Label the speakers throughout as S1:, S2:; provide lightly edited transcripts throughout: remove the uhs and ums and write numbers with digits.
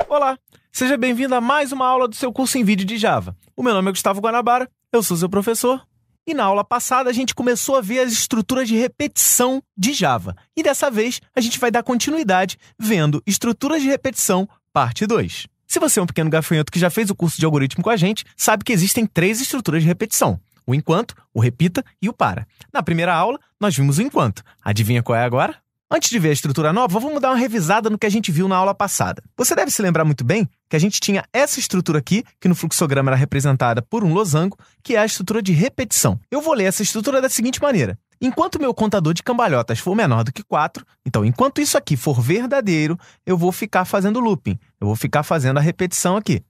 S1: Olá, seja bem-vindo a mais uma aula do seu curso em vídeo de Java. O meu nome é Gustavo Guanabara, eu sou seu professor, e na aula passada a gente começou a ver as estruturas de repetição de Java. E dessa vez a gente vai dar continuidade vendo estruturas de repetição, parte 2. Se você é um pequeno gafanhoto que já fez o curso de algoritmo com a gente, sabe que existem 3 estruturas de repetição: o enquanto, o repita e o para. Na primeira aula, nós vimos o enquanto. Adivinha qual é agora? Antes de ver a estrutura nova, vamos dar uma revisada no que a gente viu na aula passada. Você deve se lembrar muito bem que a gente tinha essa estrutura aqui, que no fluxograma era representada por um losango, que é a estrutura de repetição. Eu vou ler essa estrutura da seguinte maneira: enquanto o meu contador de cambalhotas for menor do que 4, então enquanto isso aqui for verdadeiro, eu vou ficar fazendo looping, eu vou ficar fazendo a repetição aqui.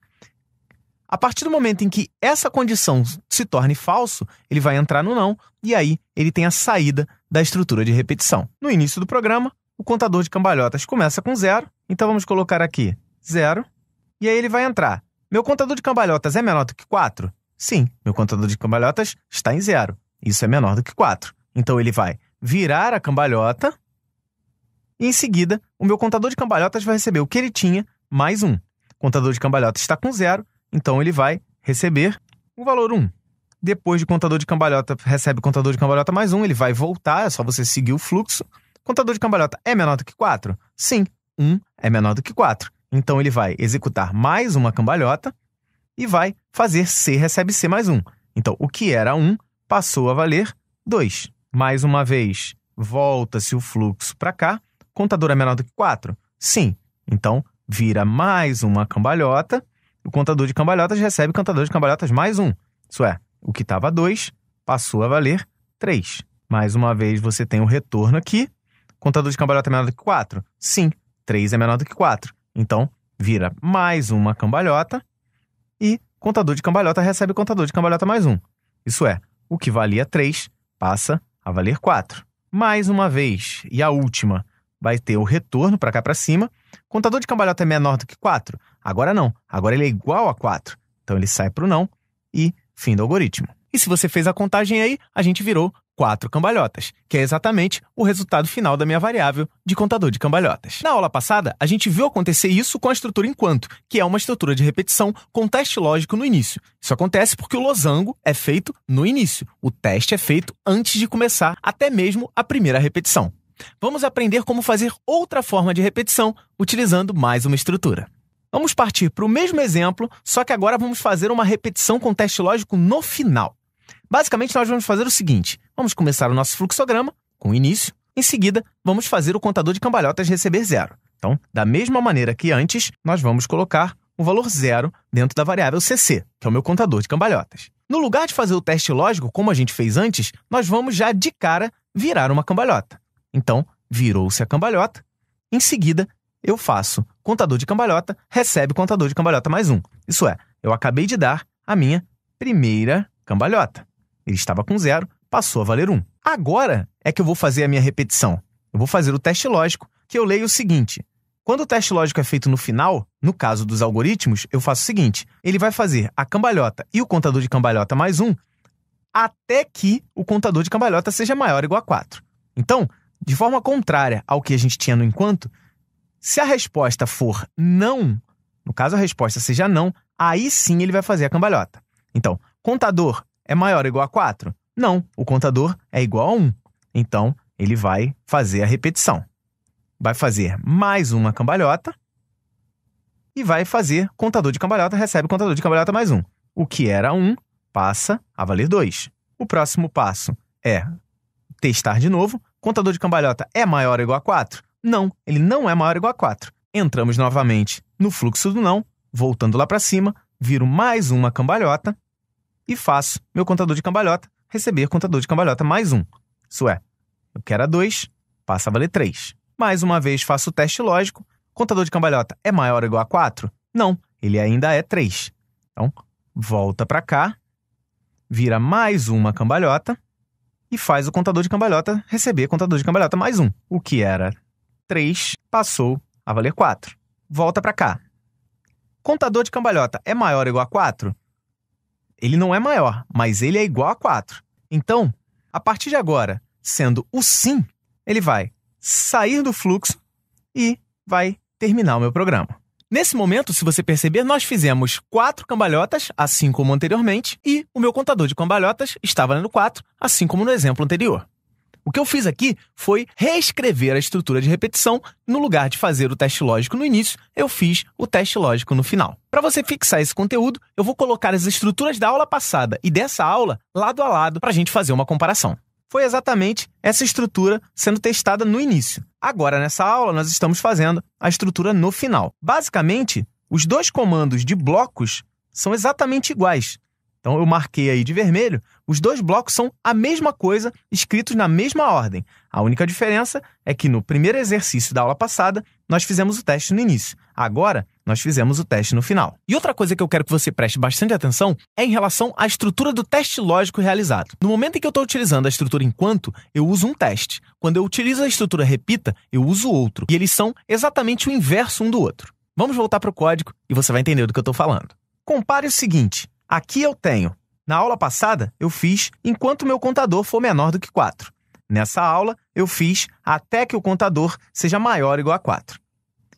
S1: A partir do momento em que essa condição se torne falso, ele vai entrar no não, e aí ele tem a saída da estrutura de repetição. No início do programa, o contador de cambalhotas começa com 0, então vamos colocar aqui 0, e aí ele vai entrar. Meu contador de cambalhotas é menor do que 4? Sim, meu contador de cambalhotas está em 0. Isso é menor do que 4. Então ele vai virar a cambalhota, e em seguida, o meu contador de cambalhotas vai receber o que ele tinha, mais 1. O contador de cambalhotas está com 0, então ele vai receber o valor 1. Depois de contador de cambalhota, recebe contador de cambalhota mais 1, ele vai voltar, é só você seguir o fluxo. Contador de cambalhota é menor do que 4? Sim, 1 é menor do que 4. Então ele vai executar mais uma cambalhota e vai fazer C recebe C mais 1. Então o que era 1 passou a valer 2. Mais uma vez, volta-se o fluxo para cá. Contador é menor do que 4? Sim. Então vira mais uma cambalhota. O contador de cambalhotas recebe contador de cambalhotas mais 1. Isso é, o que estava 2 passou a valer 3. Mais uma vez, você tem o retorno aqui. Contador de cambalhota é menor do que 4? Sim, 3 é menor do que 4. Então, vira mais uma cambalhota e contador de cambalhota recebe contador de cambalhota mais 1. Isso é, o que valia 3 passa a valer 4. Mais uma vez, e a última, vai ter o retorno para cá para cima. Contador de cambalhota é menor do que 4? Agora não, agora ele é igual a 4. Então ele sai para o não e fim do algoritmo. E se você fez a contagem aí, a gente virou 4 cambalhotas, que é exatamente o resultado final da minha variável de contador de cambalhotas. Na aula passada, a gente viu acontecer isso com a estrutura enquanto, que é uma estrutura de repetição com teste lógico no início. Isso acontece porque o losango é feito no início. O teste é feito antes de começar até mesmo a primeira repetição. Vamos aprender como fazer outra forma de repetição utilizando mais uma estrutura. Vamos partir para o mesmo exemplo, só que agora vamos fazer uma repetição com teste lógico no final. Basicamente, nós vamos fazer o seguinte: vamos começar o nosso fluxograma com o início, em seguida, vamos fazer o contador de cambalhotas receber 0. Então, da mesma maneira que antes, nós vamos colocar o valor 0 dentro da variável cc, que é o meu contador de cambalhotas. No lugar de fazer o teste lógico, como a gente fez antes, nós vamos já de cara virar uma cambalhota. Então, virou-se a cambalhota. Em seguida, eu faço contador de cambalhota, recebe contador de cambalhota mais 1. Isso é, eu acabei de dar a minha primeira cambalhota. Ele estava com 0, passou a valer 1. Agora é que eu vou fazer a minha repetição. Eu vou fazer o teste lógico, que eu leio o seguinte: quando o teste lógico é feito no final, no caso dos algoritmos, eu faço o seguinte: ele vai fazer a cambalhota e o contador de cambalhota mais 1 até que o contador de cambalhota seja maior ou igual a 4. Então, de forma contrária ao que a gente tinha no enquanto, se a resposta for não, no caso a resposta seja não, aí sim ele vai fazer a cambalhota. Então, contador é maior ou igual a 4? Não, o contador é igual a 1. Então, ele vai fazer a repetição. Vai fazer mais uma cambalhota e vai fazer contador de cambalhota, recebe contador de cambalhota mais 1. O que era 1 passa a valer 2. O próximo passo é testar de novo. Contador de cambalhota é maior ou igual a 4? Não, ele não é maior ou igual a 4. Entramos novamente no fluxo do não, voltando lá para cima, viro mais uma cambalhota e faço meu contador de cambalhota receber contador de cambalhota mais 1. Isso é, eu quero a 2, passa a valer 3. Mais uma vez faço o teste lógico. Contador de cambalhota é maior ou igual a 4? Não, ele ainda é 3. Então, volta para cá, vira mais uma cambalhota e faz o contador de cambalhota receber contador de cambalhota mais 1. O que era 3 passou a valer 4. Volta para cá, contador de cambalhota é maior ou igual a 4? Ele não é maior, mas ele é igual a 4. Então, a partir de agora, sendo o sim, ele vai sair do fluxo e vai terminar o meu programa. Nesse momento, se você perceber, nós fizemos 4 cambalhotas, assim como anteriormente, e o meu contador de cambalhotas estava no 4, assim como no exemplo anterior. O que eu fiz aqui foi reescrever a estrutura de repetição. No lugar de fazer o teste lógico no início, eu fiz o teste lógico no final. Para você fixar esse conteúdo, eu vou colocar as estruturas da aula passada e dessa aula lado a lado para a gente fazer uma comparação. Foi exatamente essa estrutura sendo testada no início. Agora, nessa aula, nós estamos fazendo a estrutura no final. Basicamente, os 2 comandos de blocos são exatamente iguais. Então, eu marquei aí de vermelho, os 2 blocos são a mesma coisa, escritos na mesma ordem. A única diferença é que no primeiro exercício da aula passada, nós fizemos o teste no início. Agora, nós fizemos o teste no final. E outra coisa que eu quero que você preste bastante atenção é em relação à estrutura do teste lógico realizado. No momento em que eu estou utilizando a estrutura enquanto, eu uso um teste. Quando eu utilizo a estrutura repita, eu uso outro. E eles são exatamente o inverso um do outro. Vamos voltar para o código e você vai entender do que eu estou falando. Compare o seguinte. Aqui eu tenho, na aula passada, eu fiz enquanto o meu contador for menor do que 4. Nessa aula, eu fiz até que o contador seja maior ou igual a 4.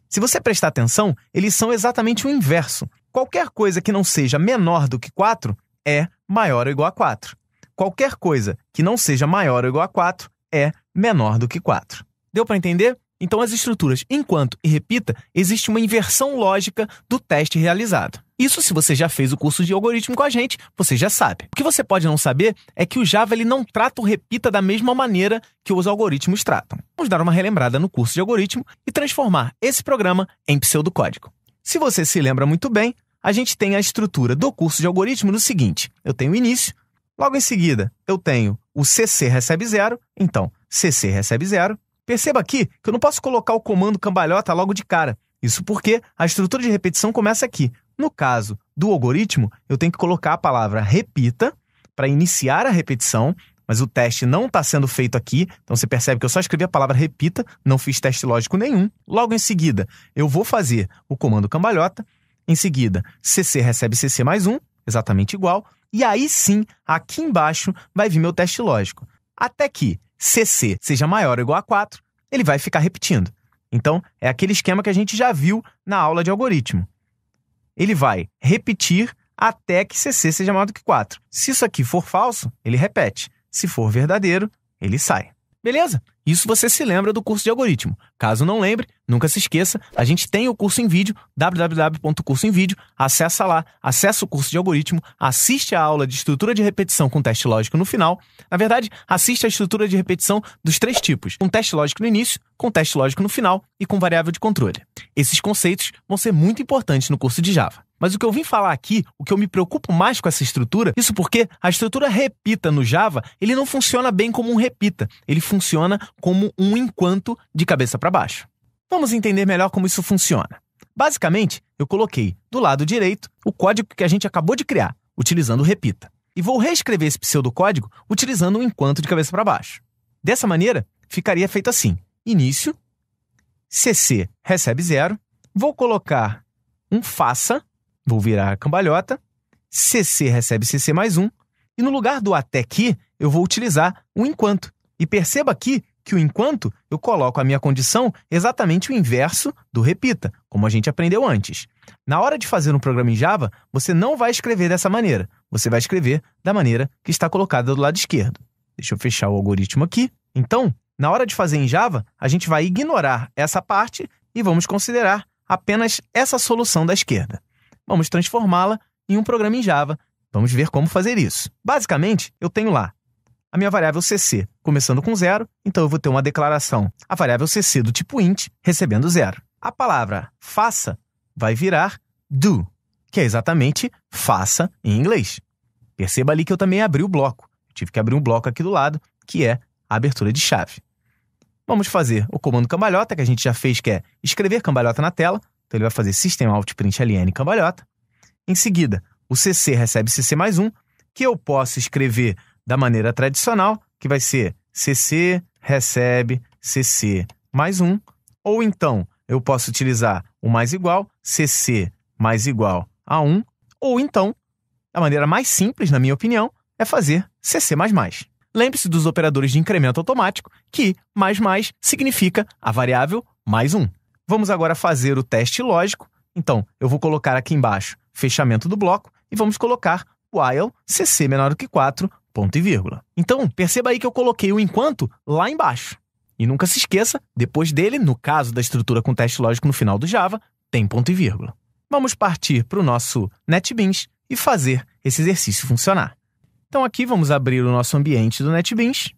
S1: Se você prestar atenção, eles são exatamente o inverso. Qualquer coisa que não seja menor do que 4 é maior ou igual a 4. Qualquer coisa que não seja maior ou igual a 4 é menor do que 4. Deu para entender? Então, as estruturas enquanto e repita, existe uma inversão lógica do teste realizado. Isso, se você já fez o curso de algoritmo com a gente, você já sabe. O que você pode não saber é que o Java ele não trata o repita da mesma maneira que os algoritmos tratam. Vamos dar uma relembrada no curso de algoritmo e transformar esse programa em pseudocódigo. Se você se lembra muito bem, a gente tem a estrutura do curso de algoritmo no seguinte. Eu tenho o início, logo em seguida eu tenho o CC recebe 0, então CC recebe 0. Perceba aqui que eu não posso colocar o comando cambalhota logo de cara. Isso porque a estrutura de repetição começa aqui. No caso do algoritmo, eu tenho que colocar a palavra repita para iniciar a repetição, mas o teste não está sendo feito aqui, então você percebe que eu só escrevi a palavra repita, não fiz teste lógico nenhum. Logo em seguida, eu vou fazer o comando cambalhota, em seguida, CC recebe CC mais 1, exatamente igual, e aí sim, aqui embaixo, vai vir meu teste lógico. Até que CC seja maior ou igual a 4, ele vai ficar repetindo. Então, é aquele esquema que a gente já viu na aula de algoritmo. Ele vai repetir até que CC seja maior do que 4. Se isso aqui for falso, ele repete. Se for verdadeiro, ele sai. Beleza? Isso você se lembra do curso de algoritmo. Caso não lembre, nunca se esqueça, a gente tem o curso em vídeo, www.cursoemvideo, acessa lá, acessa o curso de algoritmo, assiste a aula de estrutura de repetição com teste lógico no final. Na verdade, assiste a estrutura de repetição dos 3 tipos, com teste lógico no início, com teste lógico no final e com variável de controle. Esses conceitos vão ser muito importantes no curso de Java. Mas o que eu vim falar aqui, o que eu me preocupo mais com essa estrutura, isso porque a estrutura repita no Java, ele não funciona bem como um repita, ele funciona como um enquanto de cabeça para baixo. Vamos entender melhor como isso funciona. Basicamente, eu coloquei do lado direito o código que a gente acabou de criar, utilizando o repita. E vou reescrever esse pseudocódigo utilizando um enquanto de cabeça para baixo. Dessa maneira, ficaria feito assim. Início, CC recebe 0, vou colocar um faça, vou virar a cambalhota, CC recebe CC mais 1, e no lugar do até que, eu vou utilizar o enquanto. E perceba aqui que o enquanto, eu coloco a minha condição exatamente o inverso do repita, como a gente aprendeu antes. Na hora de fazer um programa em Java, você não vai escrever dessa maneira. Você vai escrever da maneira que está colocada do lado esquerdo. Deixa eu fechar o algoritmo aqui. Então, na hora de fazer em Java, a gente vai ignorar essa parte e vamos considerar apenas essa solução da esquerda. Vamos transformá-la em um programa em Java. Vamos ver como fazer isso. Basicamente, eu tenho lá a minha variável CC começando com 0, então eu vou ter uma declaração, a variável CC do tipo int, recebendo 0. A palavra faça vai virar do, que é exatamente faça em inglês. Perceba ali que eu também abri o bloco. Eu tive que abrir um bloco aqui do lado, que é a abertura de chave. Vamos fazer o comando cambalhota, que a gente já fez, que é escrever cambalhota na tela. Então, ele vai fazer system.out.println cambalhota. Em seguida, o CC recebe CC mais 1, que eu posso escrever da maneira tradicional, que vai ser CC recebe CC mais 1. Ou então, eu posso utilizar o mais igual, CC mais igual a 1, ou então, a maneira mais simples, na minha opinião, é fazer CC++. Lembre-se dos operadores de incremento automático, que mais significa a variável mais 1. Vamos agora fazer o teste lógico. Então, eu vou colocar aqui embaixo fechamento do bloco e vamos colocar while cc menor do que 4, ponto e vírgula. Então, perceba aí que eu coloquei o enquanto lá embaixo. E nunca se esqueça, depois dele, no caso da estrutura com teste lógico no final do Java, tem ponto e vírgula. Vamos partir para o nosso NetBeans e fazer esse exercício funcionar. Então, aqui vamos abrir o nosso ambiente do NetBeans.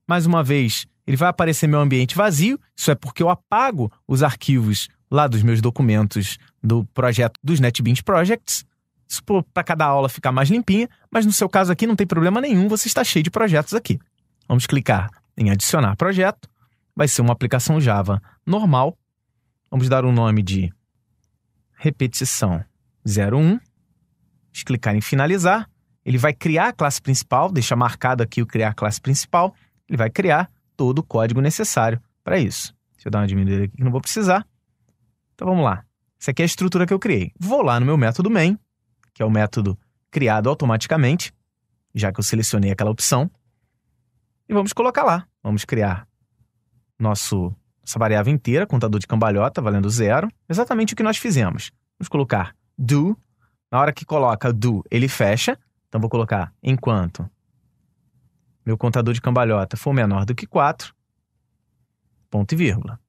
S1: Mais uma vez, ele vai aparecer meu ambiente vazio. Isso é porque eu apago os arquivos lá dos meus documentos do projeto dos NetBeans Projects. Isso para cada aula ficar mais limpinha, mas no seu caso aqui não tem problema nenhum, você está cheio de projetos aqui. Vamos clicar em adicionar projeto. Vai ser uma aplicação Java normal. Vamos dar um nome de repetição 01. Vamos clicar em finalizar. Ele vai criar a classe principal, deixa marcado aqui o criar classe principal. Ele vai criar todo o código necessário para isso. Deixa eu dar uma diminuída aqui que não vou precisar. Então vamos lá. Essa aqui é a estrutura que eu criei. Vou lá no meu método main, que é o método criado automaticamente, já que eu selecionei aquela opção. E vamos colocar lá. Vamos criar essa variável inteira, contador de cambalhota, valendo 0. Exatamente o que nós fizemos. Vamos colocar do. Na hora que coloca do, ele fecha. Então, vou colocar enquanto meu contador de cambalhota for menor do que 4, ponto e vírgula.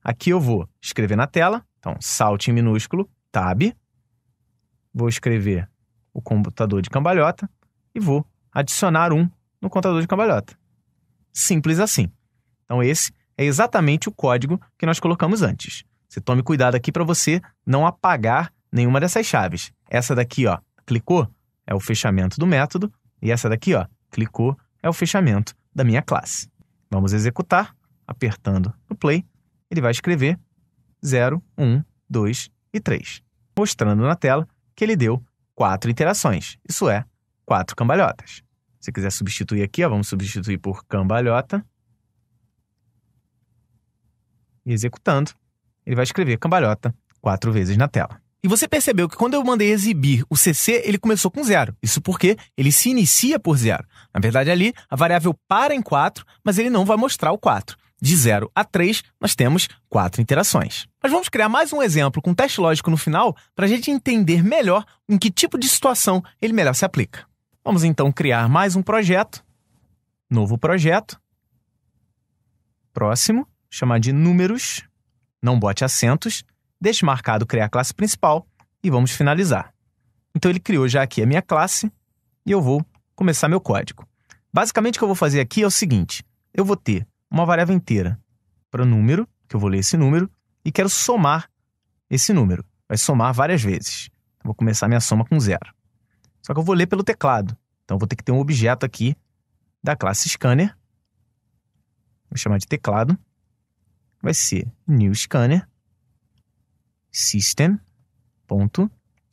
S1: Aqui eu vou escrever na tela. Então, Salt em minúsculo, tab. Vou escrever o contador de cambalhota e vou adicionar 1 no contador de cambalhota. Simples assim. Então, esse é exatamente o código que nós colocamos antes. Você tome cuidado aqui para você não apagar nenhuma dessas chaves. Essa daqui, ó, clicou, é o fechamento do método. E essa daqui, ó, clicou, é o fechamento da minha classe. Vamos executar, apertando no play. Ele vai escrever 0, 1, 2 e 3. Mostrando na tela que ele deu 4 interações. Isso é, 4 cambalhotas. Se quiser substituir aqui, ó, vamos substituir por cambalhota. E executando, ele vai escrever cambalhota 4 vezes na tela. E você percebeu que quando eu mandei exibir o CC, ele começou com 0. Isso porque ele se inicia por 0. Na verdade, ali, a variável para em 4, mas ele não vai mostrar o 4. De 0 a 3, nós temos 4 interações. Mas vamos criar mais um exemplo com teste lógico no final para a gente entender melhor em que tipo de situação ele melhor se aplica. Vamos então criar mais um projeto. Novo projeto. Próximo. Chamar de números. Não bote acentos. Deixe marcado criar classe principal e vamos finalizar. Então, ele criou já aqui a minha classe e eu vou começar meu código. Basicamente, o que eu vou fazer aqui é o seguinte. Eu vou ter uma variável inteira para número, que eu vou ler esse número, e quero somar esse número. Vai somar várias vezes. Eu vou começar minha soma com 0. Só que eu vou ler pelo teclado. Então, eu vou ter que ter um objeto aqui da classe scanner. Vou chamar de teclado. Vai ser new scanner. System.in.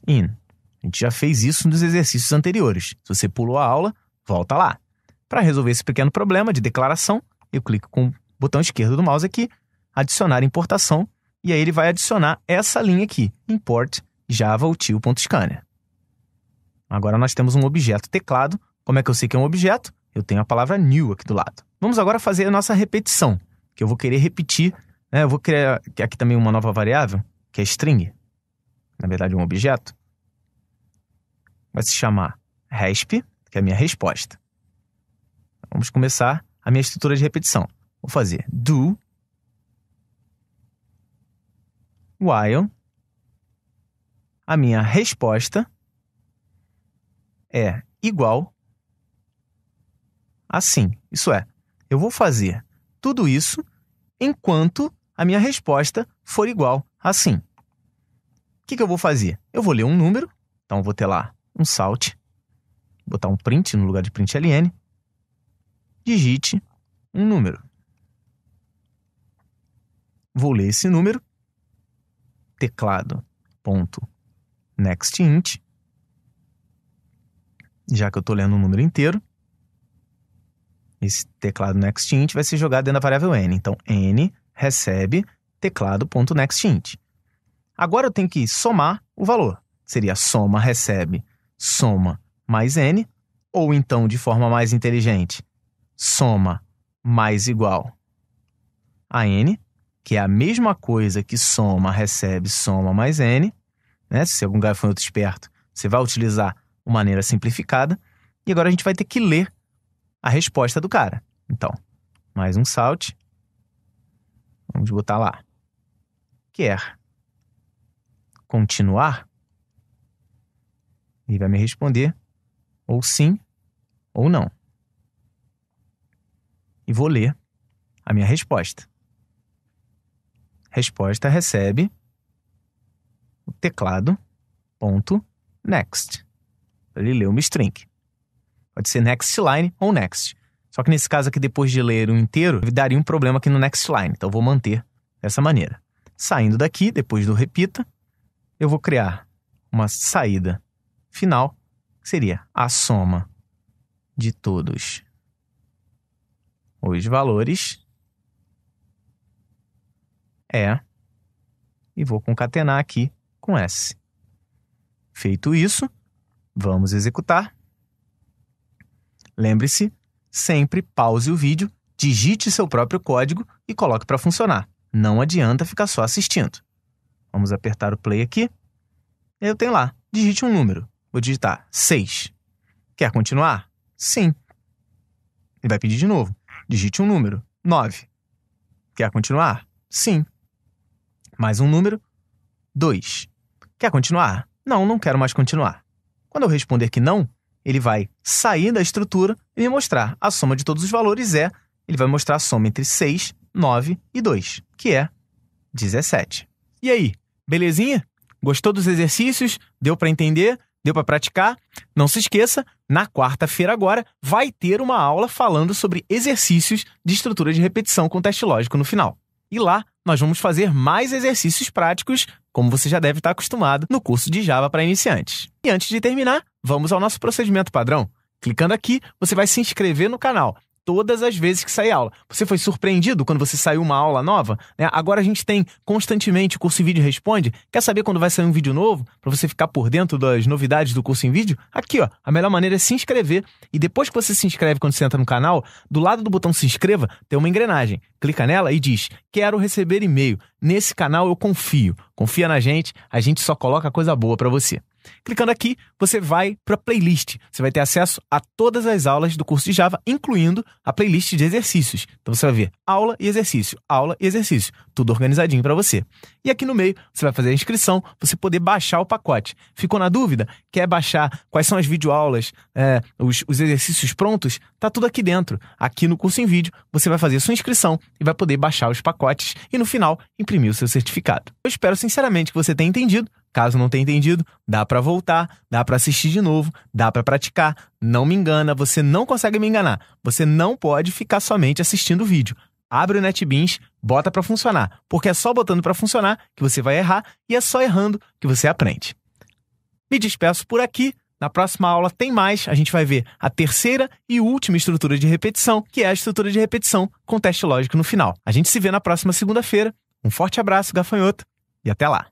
S1: A gente já fez isso nos exercícios anteriores. Se você pulou a aula, volta lá. Para resolver esse pequeno problema de declaração, eu clico com o botão esquerdo do mouse aqui, adicionar importação, e aí ele vai adicionar essa linha aqui, import java-util.scanner. Agora nós temos um objeto teclado. Como é que eu sei que é um objeto? Eu tenho a palavra new aqui do lado. Vamos agora fazer a nossa repetição, que eu vou querer repetir. Eu vou criar aqui também uma nova variável, que é string, na verdade um objeto, vai se chamar resp, que é a minha resposta. Vamos começar a minha estrutura de repetição. Vou fazer do while a minha resposta é igual assim. Isso é, eu vou fazer tudo isso enquanto a minha resposta for igual assim. O que eu vou fazer? Eu vou ler um número, então eu vou ter lá um salt, botar um print no lugar de println, digite um número. Vou ler esse número, teclado.nextInt, já que eu estou lendo um número inteiro, esse teclado nextInt vai ser jogado dentro da variável n. Então, n recebe teclado.nextInt. Agora eu tenho que somar o valor. Seria soma recebe, soma mais n, ou então, de forma mais inteligente, soma mais igual a n, que é a mesma coisa que soma recebe, soma mais n, né? Se algum gafanhoto esperto, você vai utilizar uma maneira simplificada. E agora a gente vai ter que ler a resposta do cara. Então, mais um salt. Vamos botar lá. Quer continuar? Ele vai me responder ou sim ou não. E vou ler a minha resposta. Resposta recebe o teclado ponto next. Ele leu uma string. Pode ser next line ou next. Só que nesse caso aqui, depois de ler o inteiro, daria um problema aqui no next line. Então, eu vou manter dessa maneira. Saindo daqui, depois do repita, eu vou criar uma saída final, que seria a soma de todos os valores é, e vou concatenar aqui com S. Feito isso, vamos executar. Lembre-se, sempre pause o vídeo, digite seu próprio código e coloque para funcionar. Não adianta ficar só assistindo. Vamos apertar o play aqui. Eu tenho lá, digite um número. Vou digitar 6. Quer continuar? Sim. Ele vai pedir de novo. Digite um número. 9. Quer continuar? Sim. Mais um número. 2. Quer continuar? Não, não quero mais continuar. Quando eu responder que não, ele vai sair da estrutura e me mostrar a soma de todos os valores ele vai mostrar a soma entre 6, 9 e 2, que é 17. E aí, belezinha? Gostou dos exercícios? Deu para entender? Deu para praticar? Não se esqueça, na quarta-feira agora vai ter uma aula falando sobre exercícios de estrutura de repetição com teste lógico no final. E lá nós vamos fazer mais exercícios práticos, como você já deve estar acostumado no curso de Java para iniciantes. E antes de terminar, vamos ao nosso procedimento padrão. Clicando aqui, você vai se inscrever no canal todas as vezes que sair aula. Você foi surpreendido quando você saiu uma aula nova? Agora a gente tem constantemente o Curso em Vídeo Responde. Quer saber quando vai sair um vídeo novo? Para você ficar por dentro das novidades do Curso em Vídeo? Aqui, ó, a melhor maneira é se inscrever. E depois que você se inscreve, quando você entra no canal, do lado do botão se inscreva, tem uma engrenagem. Clica nela e diz, quero receber e-mail. Nesse canal eu confio. Confia na gente, a gente só coloca coisa boa para você. Clicando aqui, você vai para a playlist. Você vai ter acesso a todas as aulas do curso de Java, incluindo a playlist de exercícios. Então você vai ver aula e exercício, tudo organizadinho para você. E aqui no meio, você vai fazer a inscrição, você poder baixar o pacote. Ficou na dúvida? Quer baixar quais são as videoaulas, os exercícios prontos? Tá tudo aqui dentro. Aqui no curso em vídeo, você vai fazer sua inscrição e vai poder baixar os pacotes e no final, imprimir o seu certificado. Eu espero sinceramente que você tenha entendido. Caso não tenha entendido, dá para voltar, dá para assistir de novo, dá para praticar. Não me engana, você não consegue me enganar. Você não pode ficar somente assistindo o vídeo. Abre o NetBeans, bota para funcionar, porque é só botando para funcionar que você vai errar e é só errando que você aprende. Me despeço por aqui. Na próxima aula tem mais. A gente vai ver a terceira e última estrutura de repetição, que é a estrutura de repetição com teste lógico no final. A gente se vê na próxima segunda-feira. Um forte abraço, gafanhoto, e até lá!